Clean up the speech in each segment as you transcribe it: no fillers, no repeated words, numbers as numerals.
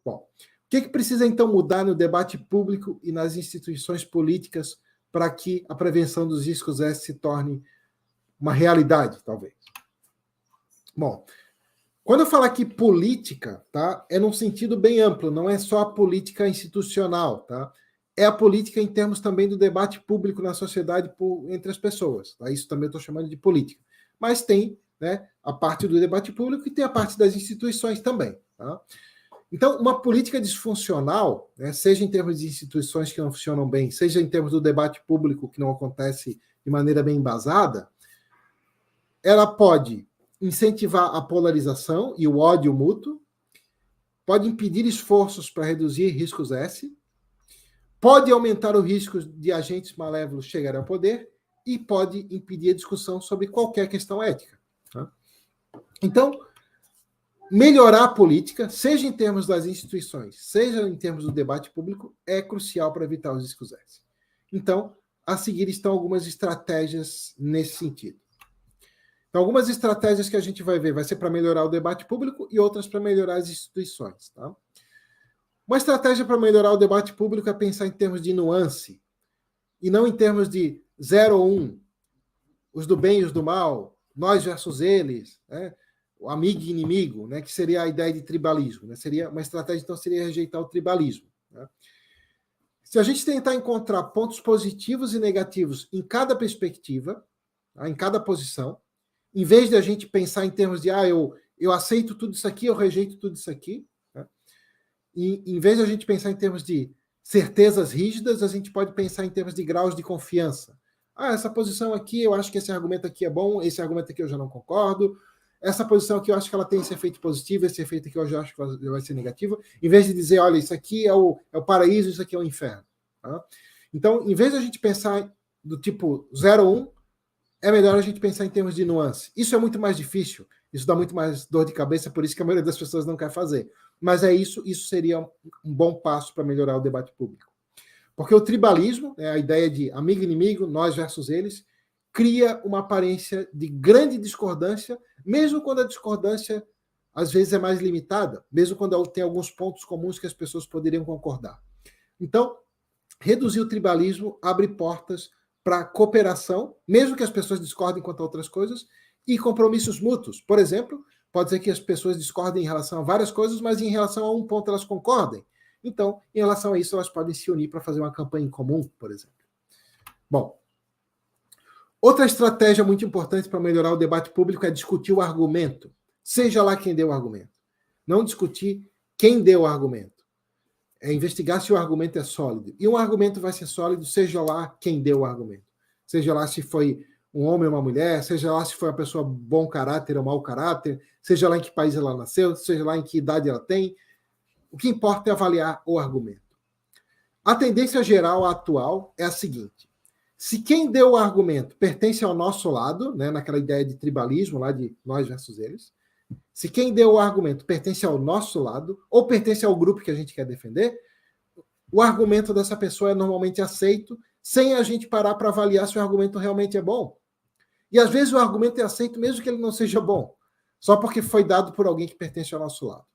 Bom, o que precisa então mudar no debate público e nas instituições políticas para que a prevenção dos riscos S se torne uma realidade, talvez? Bom, quando eu falo aqui política, tá, é num sentido bem amplo, não é só a política institucional, tá? É a política em termos também do debate público na sociedade entre as pessoas. Tá? Isso também eu estou chamando de política. Mas tem, né, a parte do debate público e tem a parte das instituições também. Tá? Então, uma política disfuncional, né, seja em termos de instituições que não funcionam bem, seja em termos do debate público que não acontece de maneira bem embasada, ela pode incentivar a polarização e o ódio mútuo, pode impedir esforços para reduzir riscos S, pode aumentar o risco de agentes malévolos chegarem ao poder e pode impedir a discussão sobre qualquer questão ética. Tá? Então, melhorar a política, seja em termos das instituições, seja em termos do debate público, é crucial para evitar os riscos S. Então, a seguir estão algumas estratégias nesse sentido. Então, algumas estratégias que a gente vai ver vai ser para melhorar o debate público e outras para melhorar as instituições. Tá? Uma estratégia para melhorar o debate público é pensar em termos de nuance e não em termos de 0 ou 1, os do bem e os do mal, nós versus eles, né? O amigo e inimigo, né? Que seria a ideia de tribalismo. Né? Seria uma estratégia, então, seria rejeitar o tribalismo. Né? Se a gente tentar encontrar pontos positivos e negativos em cada perspectiva, tá? Em cada posição, em vez de a gente pensar em termos de eu aceito tudo isso aqui, eu rejeito tudo isso aqui, né? E em vez de a gente pensar em termos de certezas rígidas, a gente pode pensar em termos de graus de confiança. Essa posição aqui, eu acho que esse argumento aqui é bom, esse argumento aqui eu já não concordo, essa posição aqui eu acho que ela tem esse efeito positivo, esse efeito aqui eu já acho que vai ser negativo, em vez de dizer, olha, isso aqui é o paraíso, isso aqui é o inferno. Tá? Então, em vez de a gente pensar do tipo 0 ou 1, é melhor a gente pensar em termos de nuance. Isso é muito mais difícil, isso dá muito mais dor de cabeça, por isso que a maioria das pessoas não quer fazer. Mas isso seria um bom passo para melhorar o debate público. Porque o tribalismo, a ideia de amigo e inimigo, nós versus eles, cria uma aparência de grande discordância, mesmo quando a discordância às vezes é mais limitada, mesmo quando tem alguns pontos comuns que as pessoas poderiam concordar. Então, reduzir o tribalismo abre portas para cooperação, mesmo que as pessoas discordem quanto a outras coisas, e compromissos mútuos. Por exemplo, pode ser que as pessoas discordem em relação a várias coisas, mas em relação a um ponto elas concordem. Então, em relação a isso, elas podem se unir para fazer uma campanha em comum, por exemplo. Bom, outra estratégia muito importante para melhorar o debate público é discutir o argumento, seja lá quem deu o argumento. Não discutir quem deu o argumento. É investigar se o argumento é sólido. E um argumento vai ser sólido, seja lá quem deu o argumento. Seja lá se foi um homem ou uma mulher, seja lá se foi uma pessoa bom caráter ou mau caráter, seja lá em que país ela nasceu, seja lá em que idade ela tem. O que importa é avaliar o argumento. A tendência geral atual é a seguinte: se quem deu o argumento pertence ao nosso lado, né, naquela ideia de tribalismo, lá de nós versus eles, se quem deu o argumento pertence ao nosso lado, ou pertence ao grupo que a gente quer defender, o argumento dessa pessoa é normalmente aceito, sem a gente parar para avaliar se o argumento realmente é bom. E às vezes o argumento é aceito mesmo que ele não seja bom, só porque foi dado por alguém que pertence ao nosso lado.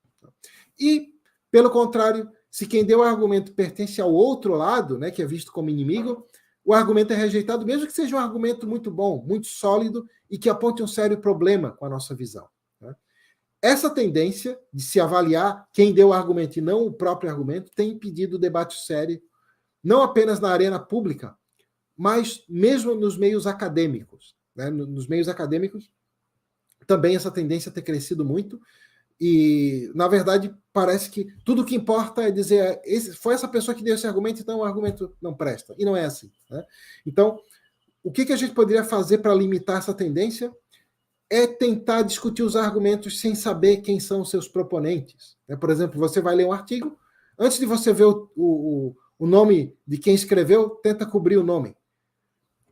E, pelo contrário, se quem deu o argumento pertence ao outro lado, né, que é visto como inimigo, o argumento é rejeitado, mesmo que seja um argumento muito bom, muito sólido e que aponte um sério problema com a nossa visão. Né? Essa tendência de se avaliar quem deu o argumento e não o próprio argumento tem impedido o debate sério, não apenas na arena pública, mas mesmo nos meios acadêmicos. Né? Nos meios acadêmicos, também essa tendência tem crescido muito e, na verdade, parece que tudo o que importa é dizer foi essa pessoa que deu esse argumento, então o argumento não presta. E não é assim. Né? Então, o que a gente poderia fazer para limitar essa tendência é tentar discutir os argumentos sem saber quem são os seus proponentes. Por exemplo, você vai ler um artigo, antes de você ver o nome de quem escreveu, tenta cobrir o nome.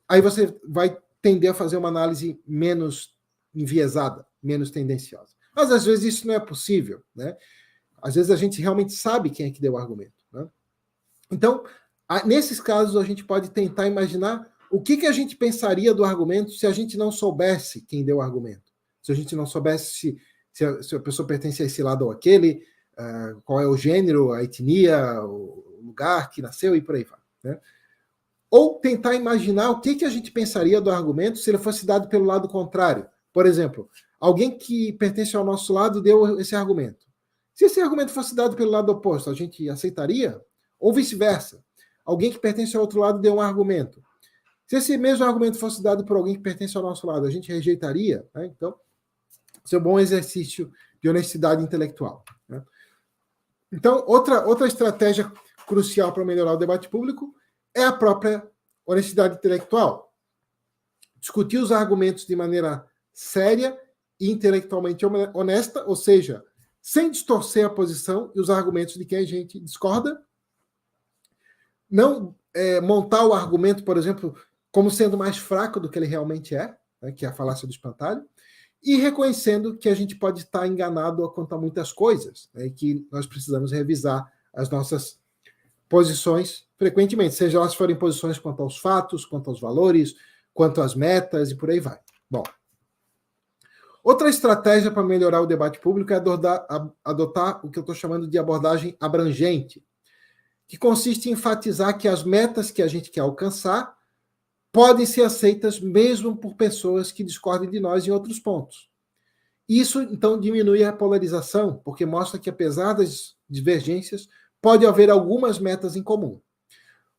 Aí você vai tender a fazer uma análise menos enviesada, menos tendenciosa. Mas às vezes isso não é possível. Né? Às vezes a gente realmente sabe quem é que deu o argumento. Né? Então, nesses casos, a gente pode tentar imaginar o que a gente pensaria do argumento se a gente não soubesse quem deu o argumento. Se a gente não soubesse se a pessoa pertence a esse lado ou aquele, qual é o gênero, a etnia, o lugar que nasceu e por aí vai. Né? Ou tentar imaginar o que a gente pensaria do argumento se ele fosse dado pelo lado contrário. Por exemplo, alguém que pertence ao nosso lado deu esse argumento. Se esse argumento fosse dado pelo lado oposto, a gente aceitaria? Ou vice-versa. Alguém que pertence ao outro lado deu um argumento. Se esse mesmo argumento fosse dado por alguém que pertence ao nosso lado, a gente rejeitaria? Né? Então, isso é um bom exercício de honestidade intelectual. Né? Então, outra estratégia crucial para melhorar o debate público é a própria honestidade intelectual. Discutir os argumentos de maneira séria e intelectualmente honesta, ou seja, sem distorcer a posição e os argumentos de quem a gente discorda. Não montar o argumento, por exemplo, como sendo mais fraco do que ele realmente é, né, que é a falácia do espantalho, e reconhecendo que a gente pode estar enganado quanto a muitas coisas, né, e que nós precisamos revisar as nossas posições frequentemente, seja elas forem posições quanto aos fatos, quanto aos valores, quanto às metas e por aí vai. Bom, outra estratégia para melhorar o debate público é adotar o que eu estou chamando de abordagem abrangente, que consiste em enfatizar que as metas que a gente quer alcançar podem ser aceitas mesmo por pessoas que discordem de nós em outros pontos. Isso, então, diminui a polarização, porque mostra que, apesar das divergências, pode haver algumas metas em comum.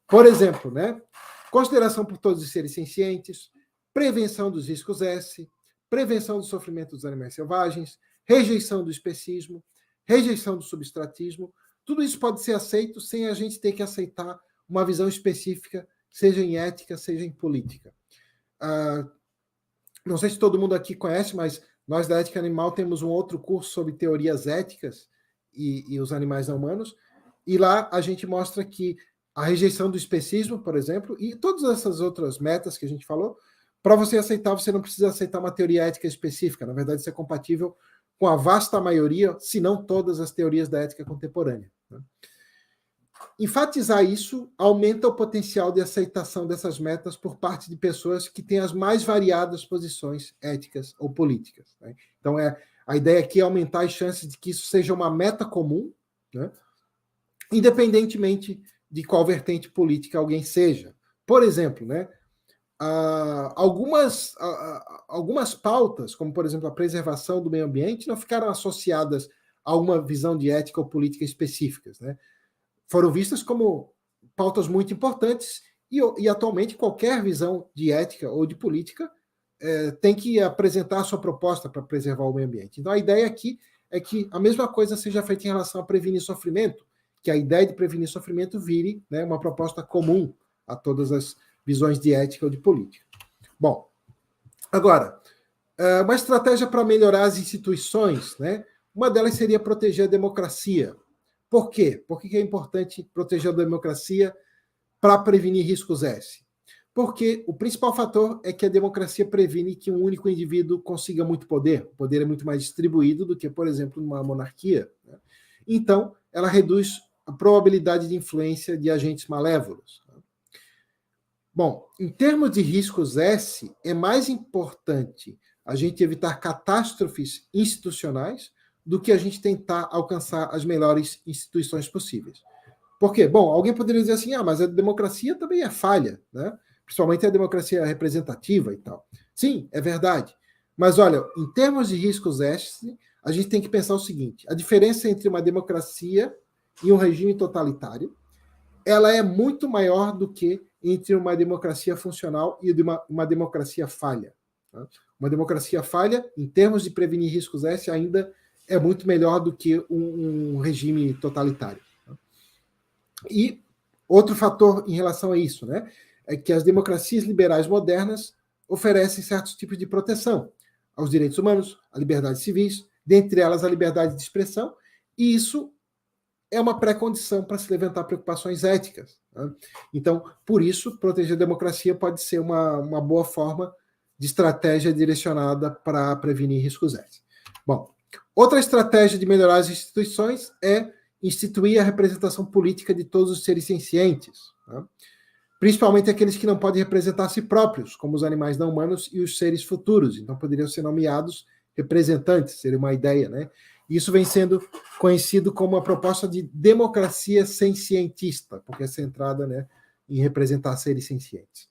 Por exemplo, né, consideração por todos os seres sencientes, prevenção dos riscos S, prevenção do sofrimento dos animais selvagens, rejeição do especismo, rejeição do substratismo. Tudo isso pode ser aceito sem a gente ter que aceitar uma visão específica, seja em ética, seja em política. Não sei se todo mundo aqui conhece, mas nós da Ética Animal temos um outro curso sobre teorias éticas e os animais não humanos, e lá a gente mostra que a rejeição do especismo, por exemplo, e todas essas outras metas que a gente falou, para você aceitar, você não precisa aceitar uma teoria ética específica. Na verdade, isso é compatível com a vasta maioria, se não todas as teorias da ética contemporânea. Né? Enfatizar isso aumenta o potencial de aceitação dessas metas por parte de pessoas que têm as mais variadas posições éticas ou políticas. Né? Então, a ideia aqui é aumentar as chances de que isso seja uma meta comum, né? Independentemente de qual vertente política alguém seja. Por exemplo, né, algumas pautas, como, por exemplo, a preservação do meio ambiente, não ficaram associadas a uma visão de ética ou política específicas. Né? Foram vistas como pautas muito importantes e atualmente qualquer visão de ética ou de política tem que apresentar a sua proposta para preservar o meio ambiente. Então, a ideia aqui é que a mesma coisa seja feita em relação a prevenir sofrimento, que a ideia de prevenir sofrimento vire, né, uma proposta comum a todas as visões de ética ou de política. Bom, agora, uma estratégia para melhorar as instituições, né? Uma delas seria proteger a democracia. Por quê? Por que é importante proteger a democracia para prevenir riscos S? Porque o principal fator é que a democracia previne que um único indivíduo consiga muito poder. O poder é muito mais distribuído do que, por exemplo, numa monarquia. Né? Então, ela reduz a probabilidade de influência de agentes malévolos. Bom, em termos de riscos S, é mais importante a gente evitar catástrofes institucionais do que a gente tentar alcançar as melhores instituições possíveis. Por quê? Bom, alguém poderia dizer assim, mas a democracia também é falha, né? Principalmente a democracia representativa e tal. Sim, é verdade. Mas, olha, em termos de riscos S, a gente tem que pensar o seguinte, a diferença entre uma democracia e um regime totalitário, ela é muito maior do que entre uma democracia funcional e uma democracia falha. Tá? Uma democracia falha, em termos de prevenir riscos S, ainda é muito melhor do que um regime totalitário. Tá? E outro fator em relação a isso, né, é que as democracias liberais modernas oferecem certos tipos de proteção aos direitos humanos, a liberdades civis, dentre elas a liberdade de expressão, e isso é uma pré-condição para se levantar preocupações éticas. Né? Então, por isso, proteger a democracia pode ser uma boa forma de estratégia direcionada para prevenir riscos éticos. Bom, outra estratégia de melhorar as instituições é instituir a representação política de todos os seres sencientes, tá? Principalmente aqueles que não podem representar a si próprios, como os animais não humanos e os seres futuros. Então, poderiam ser nomeados representantes, seria uma ideia, né? Isso vem sendo conhecido como a proposta de democracia sencientista, porque é centrada, né, em representar seres sencientes.